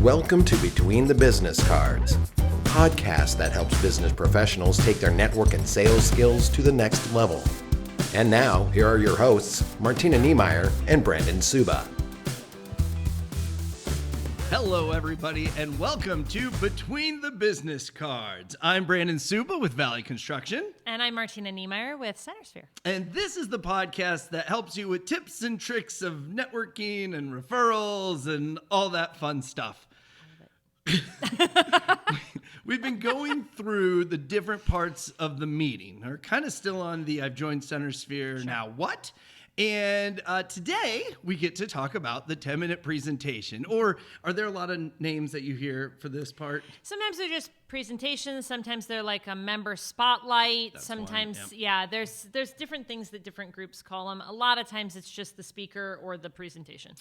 Welcome to Between the Business Cards, a podcast that helps business professionals take their network and sales skills to the next level. And now, here are your hosts, Martina Niemeyer and Brandon Souba. Hello, everybody, and welcome to Between the Business Cards. I'm Brandon Souba with Valley Construction. And I'm Martina Niemeyer with Centersphere. And this is the podcast that helps you with tips and tricks of networking and referrals and all that fun stuff. We've been going through the different parts of the meeting. We're kind of still on the I've joined Centersphere, now what? And today we get to talk about the 10-minute presentation. Or are there a lot of names that you hear for this part? Sometimes they're just presentations. Sometimes they're like a member spotlight. That's sometimes, one, yeah, there's different things that different groups call them. A lot of times it's just the speaker or the presentation.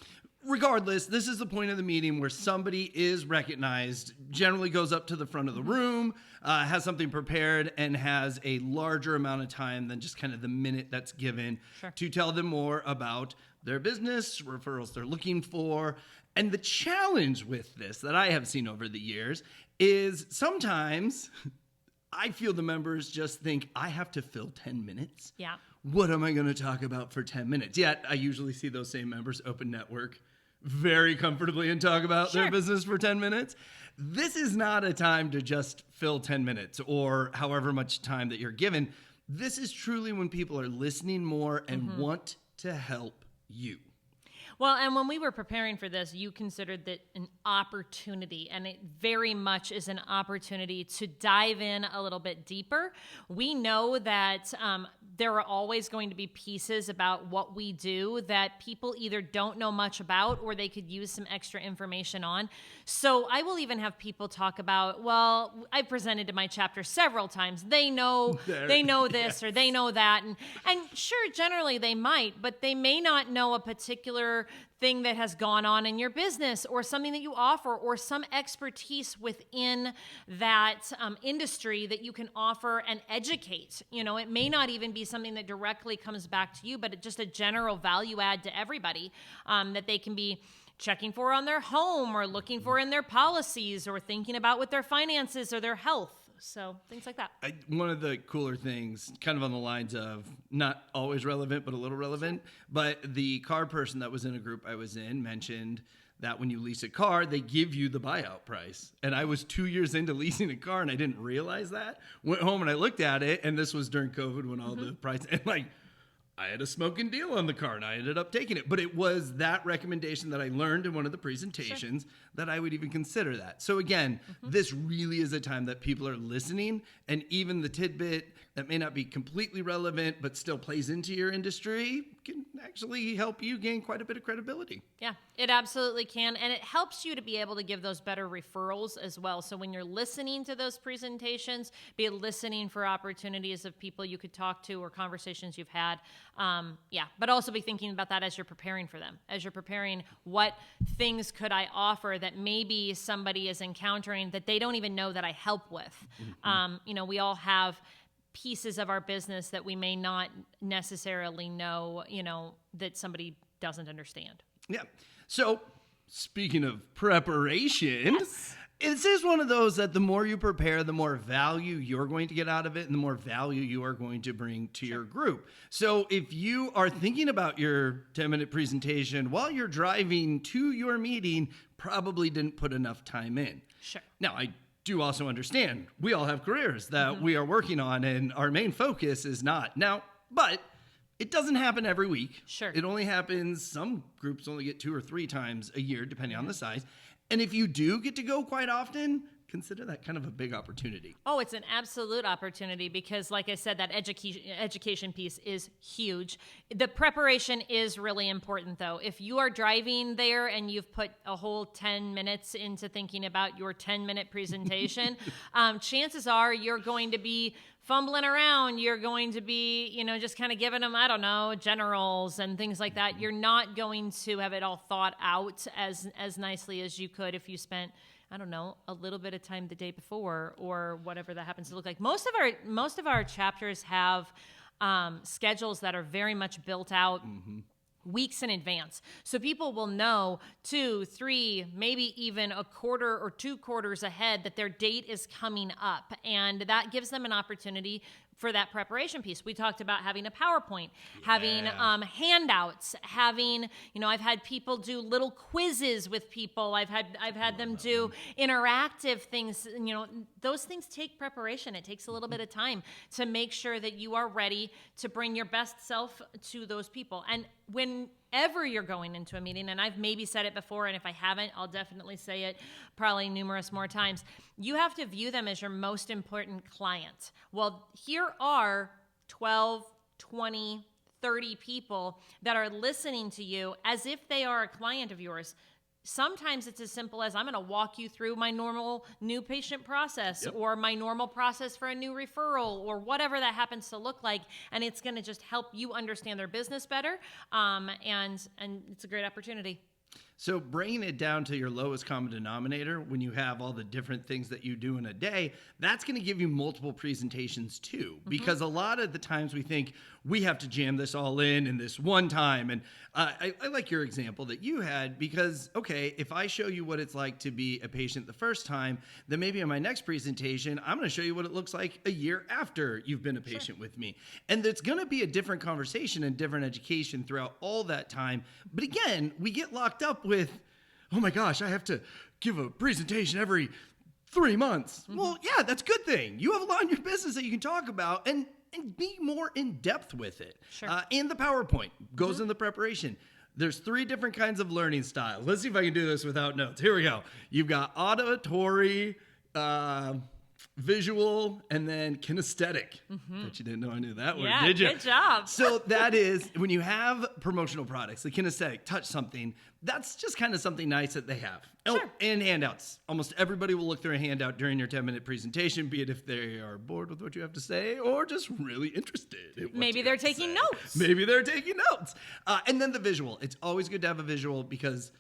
Regardless, this is the point of the meeting where somebody is recognized, generally goes up to the front of the room, has something prepared, and has a larger amount of time than just kind of the minute that's given to tell them more about their business, referrals they're looking for. And the challenge with this that I have seen over the years is sometimes I feel the members just think, I have to fill 10 minutes. Yeah. What am I going to talk about for 10 minutes? Yet I usually see those same members open network very comfortably and talk about their business for 10 minutes. This is not a time to just fill 10 minutes or however much time that you're given. This is truly when people are listening more and want to help you. Well, and when we were preparing for this, you considered that an opportunity, and it very much is an opportunity to dive in a little bit deeper. We know that there are always going to be pieces about what we do that people either don't know much about or they could use some extra information on. So I will even have people talk about, well, I presented to my chapter several times. They know this or they know that. And sure, generally they might, but they may not know a particular thing that has gone on in your business or something that you offer or some expertise within that industry that you can offer and educate. You know, it may not even be something that directly comes back to you, but it's just a general value add to everybody that they can be checking for on their home or looking for in their policies or thinking about with their finances or their health. So things like that. One of the cooler things, kind of on the lines of not always relevant, but a little relevant, but the car person that was in a group I was in mentioned that when you lease a car, they give you the buyout price. And I was 2 years into leasing a car and I didn't realize that. Went home and I looked at it, and this was during COVID when all the price, and like, I had a smoking deal on the car and I ended up taking it. But it was that recommendation that I learned in one of the presentations that I would even consider that. So again, this really is a time that people are listening, and even the tidbit that may not be completely relevant but still plays into your industry can actually help you gain quite a bit of credibility. Yeah, it absolutely can. And it helps you to be able to give those better referrals as well. So when you're listening to those presentations, be listening for opportunities of people you could talk to or conversations you've had. But also be thinking about that as you're preparing for them. As you're preparing, what things could I offer that maybe somebody is encountering that they don't even know that I help with? We all have pieces of our business that we may not necessarily know, that somebody doesn't understand. Yeah. So speaking of preparation, this is one of those that the more you prepare, the more value you're going to get out of it and the more value you are going to bring to your group. So if you are thinking about your 10-minute presentation while you're driving to your meeting, probably didn't put enough time in. Sure. Now, I do also understand we all have careers that we are working on and our main focus is not. Now, but it doesn't happen every week. Sure. It only happens, some groups only get 2 or 3 times a year, depending on the size. And if you do get to go quite often, consider that kind of a big opportunity. Oh, it's an absolute opportunity because, like I said, that education piece is huge. The preparation is really important, though. If you are driving there and you've put a whole 10 minutes into thinking about your 10-minute presentation, chances are you're going to be fumbling around. You're going to be, just kind of giving them, generals and things like that. You're not going to have it all thought out as nicely as you could if you spent a little bit of time the day before or whatever that happens to look like. Most of our chapters have schedules that are very much built out weeks in advance. So people will know 2, 3, maybe even a quarter or 2 quarters ahead that their date is coming up. And that gives them an opportunity for that preparation piece. We talked about having a PowerPoint, having handouts, having, I've had people do little quizzes with people. I've had them do interactive things. Those things take preparation. It takes a little bit of time to make sure that you are ready to bring your best self to those people. And whenever you're going into a meeting, and I've maybe said it before, and if I haven't, I'll definitely say it probably numerous more times, you have to view them as your most important client. Well, here are 12, 20, 30 people that are listening to you as if they are a client of yours. Sometimes it's as simple as I'm going to walk you through my normal new patient process or my normal process for a new referral or whatever that happens to look like. And it's going to just help you understand their business better. And it's a great opportunity. So bringing it down to your lowest common denominator, when you have all the different things that you do in a day, that's going to give you multiple presentations too. Because a lot of the times we think we have to jam this all in this one time. And I like your example that you had because, okay, if I show you what it's like to be a patient the first time, then maybe in my next presentation, I'm going to show you what it looks like a year after you've been a patient with me. And it's going to be a different conversation and different education throughout all that time. But again, we get locked up with, oh my gosh, I have to give a presentation every 3 months. Well, yeah, that's a good thing. You have a lot in your business that you can talk about and be more in depth with it. Sure. And the PowerPoint goes in the preparation. There's 3 different kinds of learning styles. Let's see if I can do this without notes. Here we go. You've got auditory, visual, and then kinesthetic. Bet you didn't know I knew that word, did you? Good job. So that is, when you have promotional products, the kinesthetic, touch something, that's just kind of something nice that they have. Sure. Oh, and handouts. Almost everybody will look through a handout during your 10-minute presentation, be it if they are bored with what you have to say or just really interested in what Maybe you they're have to taking say. notes. Maybe they're taking notes. And then the visual. It's always good to have a visual because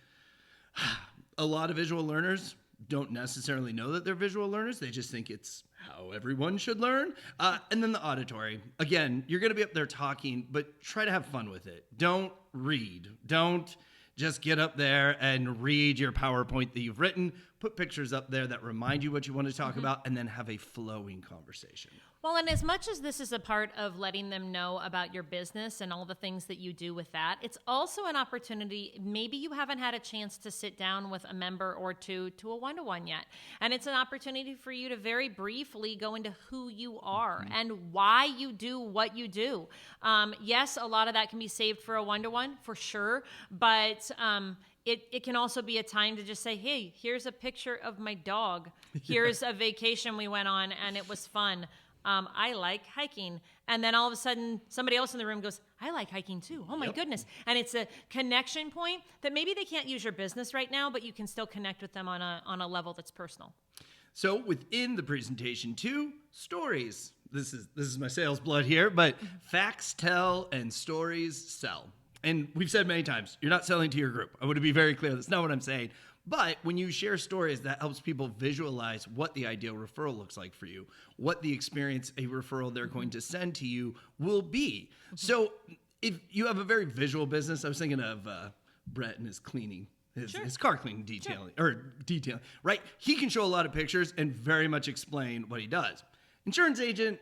a lot of visual learners don't necessarily know that they're visual learners. They just think it's how everyone should learn. And then the auditory. Again, you're going to be up there talking, but try to have fun with it. Don't read. Don't just get up there and read your PowerPoint that you've written. Put pictures up there that remind you what you want to talk about, and then have a flowing conversation. Well, and as much as this is a part of letting them know about your business and all the things that you do with that, it's also an opportunity. Maybe you haven't had a chance to sit down with a member or two to a one-to-one yet. And it's an opportunity for you to very briefly go into who you are and why you do what you do. Yes, a lot of that can be saved for a one-to-one, for sure. But it can also be a time to just say, hey, here's a picture of my dog. Here's a vacation we went on and it was fun. I like hiking. And then all of a sudden, somebody else in the room goes, I like hiking too. Oh my goodness. And it's a connection point that maybe they can't use your business right now, but you can still connect with them on a level that's personal. So within the presentation too, stories. This is my sales blood here, but facts tell and stories sell. And we've said many times, you're not selling to your group. I want to be very clear. That's not what I'm saying. But when you share stories, that helps people visualize what the ideal referral looks like for you, what the experience a referral they're going to send to you will be. So if you have a very visual business, I was thinking of Brett and his cleaning, his car cleaning detailing, right? He can show a lot of pictures and very much explain what he does. Insurance agent,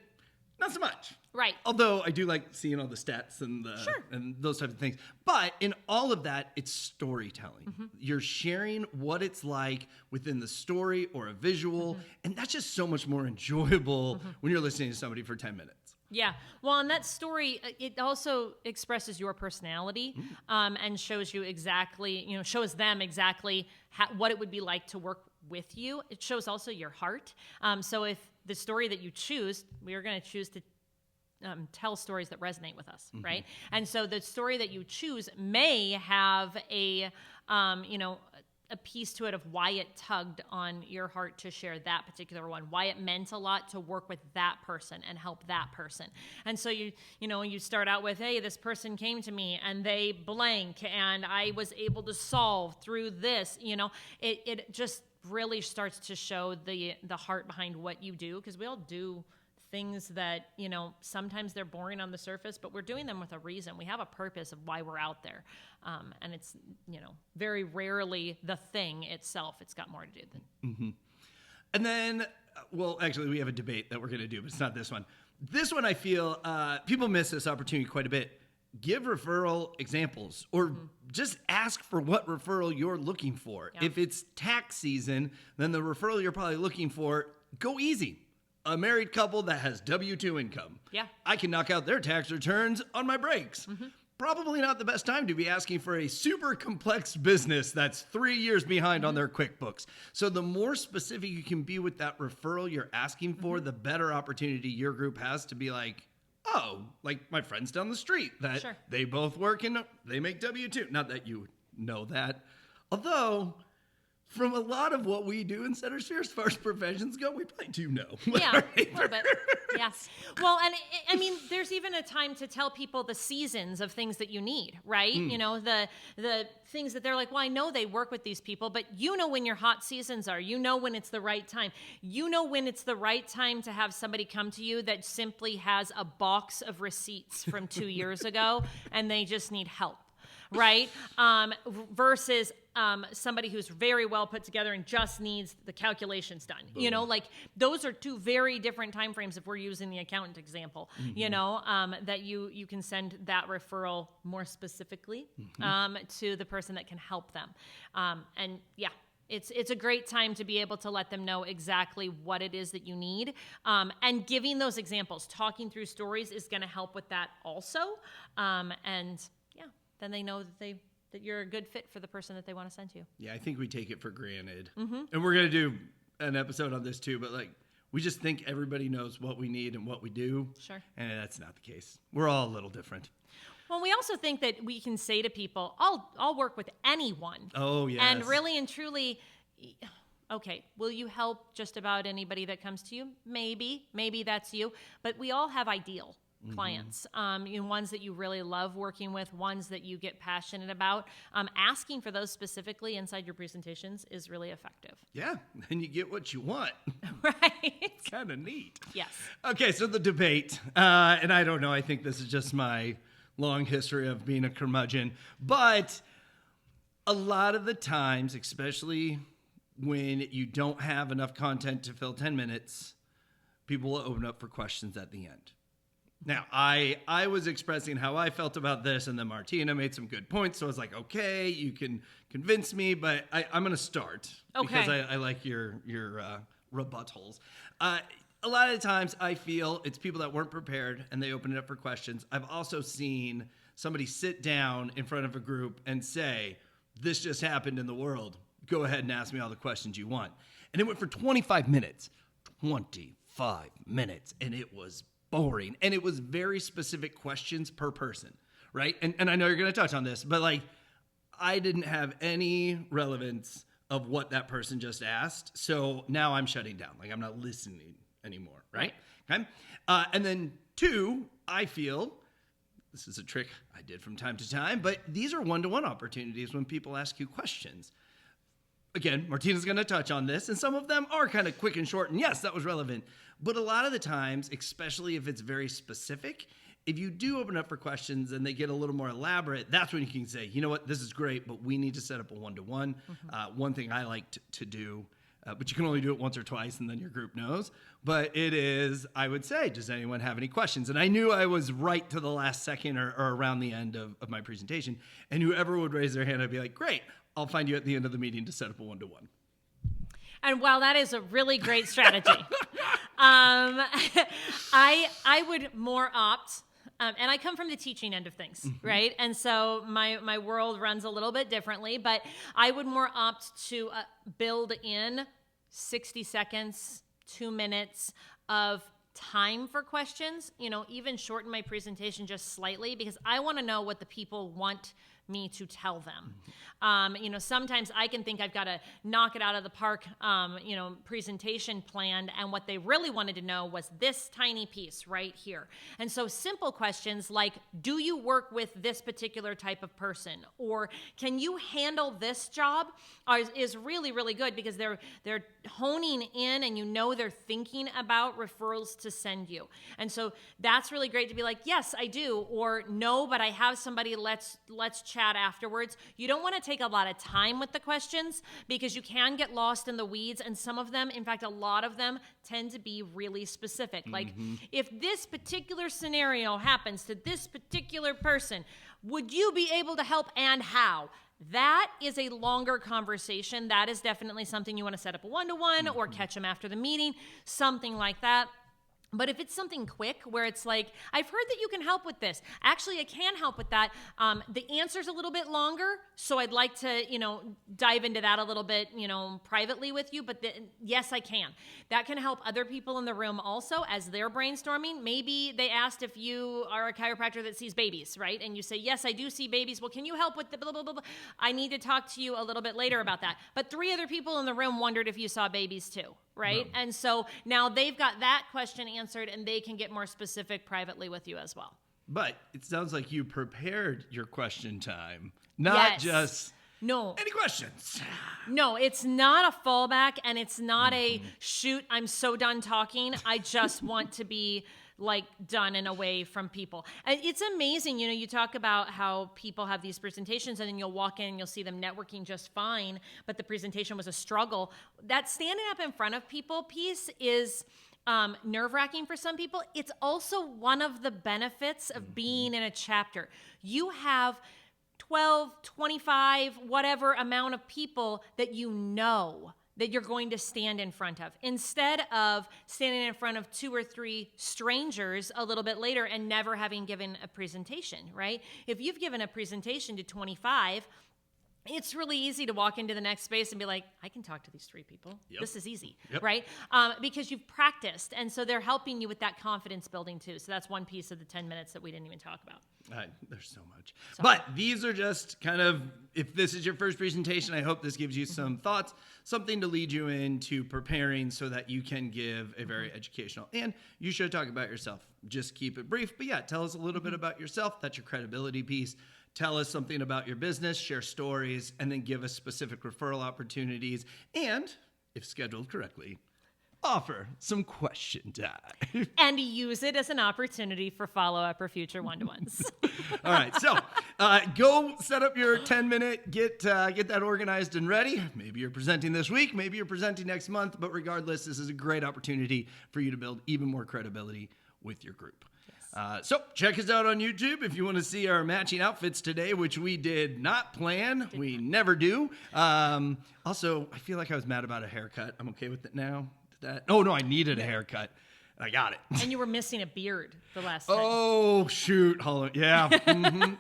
not so much. Right. Although I do like seeing all the stats and and those types of things. But in all of that, it's storytelling. You're sharing what it's like within the story or a visual. And that's just so much more enjoyable when you're listening to somebody for 10 minutes. Yeah. Well, and that story, it also expresses your personality and shows you exactly, shows them exactly what it would be like to work with you. It shows also your heart. So if the story that you choose, we are going to choose to tell stories that resonate with us, right? And so the story that you choose may have a piece to it of why it tugged on your heart to share that particular one, why it meant a lot to work with that person and help that person. And so you start out with, hey, this person came to me and they blank and I was able to solve through this, it just really starts to show the heart behind what you do, because we all do things that, sometimes they're boring on the surface, but we're doing them with a reason. We have a purpose of why we're out there. And it's, very rarely the thing itself. It's got more to do than. Mm-hmm. And then, well, actually, we have a debate that we're going to do, but it's not this one. This one, I feel people miss this opportunity quite a bit. Give referral examples or just ask for what referral you're looking for. Yeah. If it's tax season, then the referral you're probably looking for, go easy. A married couple that has W-2 income. Yeah. I can knock out their tax returns on my breaks. Mm-hmm. Probably not the best time to be asking for a super complex business that's 3 years behind on their QuickBooks. So the more specific you can be with that referral you're asking for, the better opportunity your group has to be like, oh, like my friends down the street that they both work and they make W-2. Not that you know that. Although, from a lot of what we do in Centersphere as far as professions go, we probably do know. Yeah, a little bit. Yes. Well, and I mean, there's even a time to tell people the seasons of things that you need, right? The things that they're like, well, I know they work with these people, but when your hot seasons are. When it's the right time. When it's the right time to have somebody come to you that simply has a box of receipts from 2 years ago and they just need help. Right? Versus somebody who's very well put together and just needs the calculations done. Boom. Those are two very different time frames if we're using the accountant example, that you can send that referral more specifically to the person that can help them. It's a great time to be able to let them know exactly what it is that you need. And giving those examples, talking through stories is going to help with that also. Then they know that you're a good fit for the person that they want to send to you. Yeah, I think we take it for granted. Mm-hmm. And we're going to do an episode on this too, but we just think everybody knows what we need and what we do. Sure. And that's not the case. We're all a little different. Well, we also think that we can say to people, I'll work with anyone. Oh, yes. And really and truly, okay, will you help just about anybody that comes to you? Maybe that's you. But we all have ideal clients, ones that you really love working with, ones that you get passionate about. Asking for those specifically inside your presentations is really effective. Yeah, and you get what you want. Right. It's kind of neat. Yes. Okay, so the debate, and I don't know, I think this is just my long history of being a curmudgeon, but a lot of the times, especially when you don't have enough content to fill 10 minutes, people will open up for questions at the end. Now, I was expressing how I felt about this, and then Martina made some good points. So I was like, okay, you can convince me, but I'm going to start. Okay. Because I like your rebuttals. A lot of the times I feel it's people that weren't prepared, and they open it up for questions. I've also seen somebody sit down in front of a group and say, this just happened in the world. Go ahead and ask me all the questions you want. And it went for 25 minutes. 25 minutes. And it was boring. And it was very specific questions per person, right? And I know you're going to touch on this, but I didn't have any relevance of what that person just asked. So now I'm shutting down. I'm not listening anymore, right? Okay. And then 2, I feel, this is a trick I did from time to time, but these are one-to-one opportunities when people ask you questions. Again, Martina's going to touch on this, and some of them are kind of quick and short, and yes, that was relevant. But a lot of the times, especially if it's very specific, if you do open up for questions and they get a little more elaborate, that's when you can say, you know what, this is great, but we need to set up a one-to-one. One thing I like to do, but you can only do it once or twice, and then your group knows. But it is, I would say, does anyone have any questions? And I knew I was right to the last second or around the end of my presentation, and whoever would raise their hand, I'd be like, great, I'll find you at the end of the meeting to set up a one-to-one. And while that is a really great strategy, I would more opt, and I come from the teaching end of things, right? And so my world runs a little bit differently, but I would more opt to build in 60 seconds, 2 minutes of time for questions, even shorten my presentation just slightly, because I want to know what the people want me to tell them. Sometimes I can think I've got to knock it out of the park, presentation planned, and what they really wanted to know was this tiny piece right here. And so simple questions like, do you work with this particular type of person? Or can you handle this job? Is really, really good, because they're honing in, and they're thinking about referrals to send you. And so that's really great to be like, yes, I do, or no, but I have somebody, let's chat afterwards. You don't want to take a lot of time with the questions, because you can get lost in the weeds, and some of them, in fact, a lot of them tend to be really specific. Like, if this particular scenario happens to this particular person, would you be able to help, and how? That is a longer conversation. That is definitely something you want to set up a one-to-one or catch them after the meeting, something like that. But if it's something quick where it's like, I've heard that you can help with this. Actually, I can help with that. The answer's a little bit longer, so I'd like to, dive into that a little bit, privately with you. But yes, I can. That can help other people in the room also as they're brainstorming. Maybe they asked if you are a chiropractor that sees babies, right? And you say, yes, I do see babies. Well, can you help with the blah, blah, blah, blah? I need to talk to you a little bit later about that. But 3 other people in the room wondered if you saw babies too. Right? No. And so now they've got that question answered, and they can get more specific privately with you as well. But it sounds like you prepared your question time, not just any questions. No, it's not a fallback, and it's not a shoot, I'm so done talking. I just want to be done and away from people. And it's amazing, you talk about how people have these presentations, and then you'll walk in and you'll see them networking just fine, but the presentation was a struggle. That standing up in front of people piece is nerve-wracking for some people. It's also one of the benefits of being in a chapter. You have 12, 25, whatever amount of people that that you're going to stand in front of, instead of standing in front of 2 or 3 strangers a little bit later and never having given a presentation, right? If you've given a presentation to 25, it's really easy to walk into the next space and be like, I can talk to these 3 people. Yep. This is easy, right? Because you've practiced, and so they're helping you with that confidence building too. So that's one piece of the 10 minutes that we didn't even talk about. There's so much. But these are just kind of, if this is your first presentation, I hope this gives you some thoughts, something to lead you into preparing so that you can give a very educational, and you should talk about yourself. Just keep it brief. But yeah, tell us a little bit about yourself. That's your credibility piece. Tell us something about your business, share stories, and then give us specific referral opportunities. And, if scheduled correctly, offer some question time. And use it as an opportunity for follow-up or future one-to-ones. All right, so go set up your 10-minute, get that organized and ready. Maybe you're presenting this week, maybe you're presenting next month, but regardless, this is a great opportunity for you to build even more credibility with your group. So check us out on YouTube if you want to see our matching outfits today, which we did not plan. We never do. Also, I feel like I was mad about a haircut. I'm okay with it now. Oh, no, I needed a haircut. I got it. And you were missing a beard the last time. Oh, shoot. Hold on. Yeah.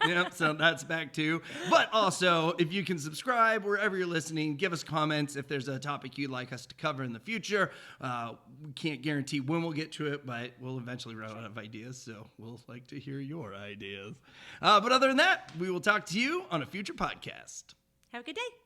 Yep. So that's back too. But also, if you can subscribe wherever you're listening, give us comments if there's a topic you'd like us to cover in the future. We can't guarantee when we'll get to it, but we'll eventually run out of ideas. So we'll like to hear your ideas. But other than that, we will talk to you on a future podcast. Have a good day.